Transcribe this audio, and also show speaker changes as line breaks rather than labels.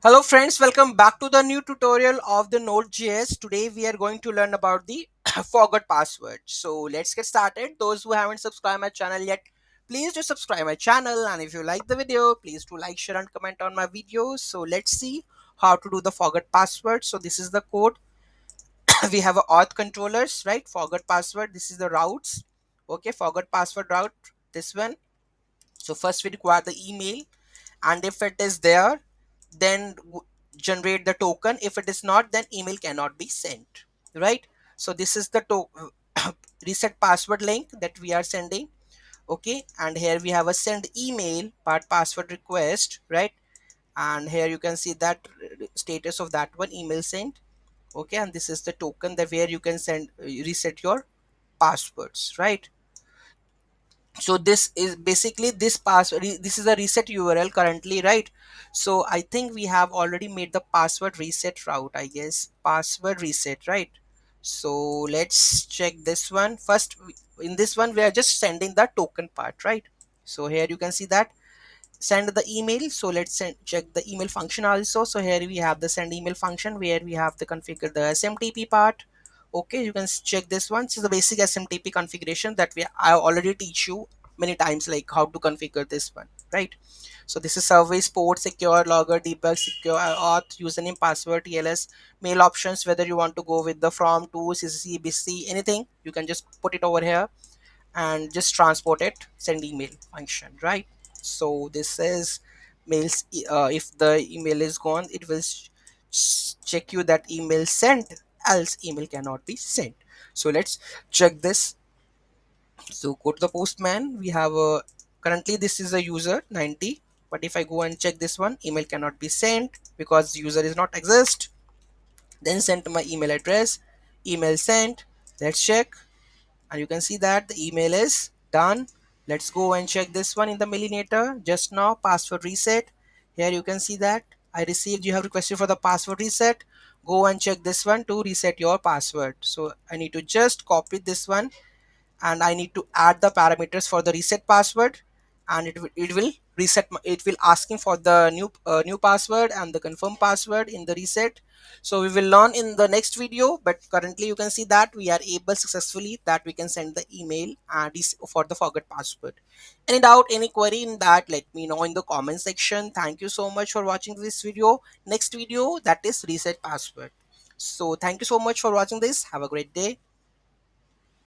Hello friends, welcome back to the new tutorial of the Node.js. Today we are going to learn about the forgot password. So let's get started. Those who haven't subscribed my channel yet, please do subscribe my channel, and if you like the video, please do like, share and comment on my videos. So let's see how to do the forgot password. So this is the code. We have a auth controllers, right? Forgot password. This is the routes. Okay, forgot password route. This one. So first we require the email, and if it is there, then generate the token. If it is not, then email cannot be sent, right? So this is the reset password link that we are sending. Okay, and here we have a send email part password request, right? And here you can see that status of that one, email sent. Okay, and this is the token that where you can send reset your passwords, right? So this is basically this password, this is a reset url currently, right? So I think we have already made the password reset route, I guess, password reset, right? So let's check this one first. In this one we are just sending the token part, right? So here you can see that send the email. So let's check the email function also. So here we have the send email function where we have to configure the smtp part. Okay, you can check this one. This is the basic smtp configuration that I already teach you many times, like how to configure this one, right? So this is service, port, secure, logger, debug, secure, auth, username, password, tls, mail options, whether you want to go with the from, to, ccc, bc, anything, you can just put it over here and just transport it, send email function, right? So this is mails. If the email is gone, it will check you that email sent, else email cannot be sent. So let's check this. So go to the postman. We have a currently this is a user 90, but if I go and check this one, email cannot be sent because user is not exist. Then send to my email address, email sent. Let's check, and you can see that the email is done. Let's go and check this one in the mailinator just now, password reset. Here you can see that I received, you have requested for the password reset. Go and check this one to reset your password. So I need to just copy this one, and I need to add the parameters for the reset password, and it will reset it will asking for the new password and the confirm password in the reset. So we will learn in the next video, but currently you can see that we are able successfully that we can send the email and for the forget password. Any doubt, any query in that, let me know in the comment section. Thank you so much for watching this video. Next video, that is reset password. So thank you so much for watching this. Have a great day.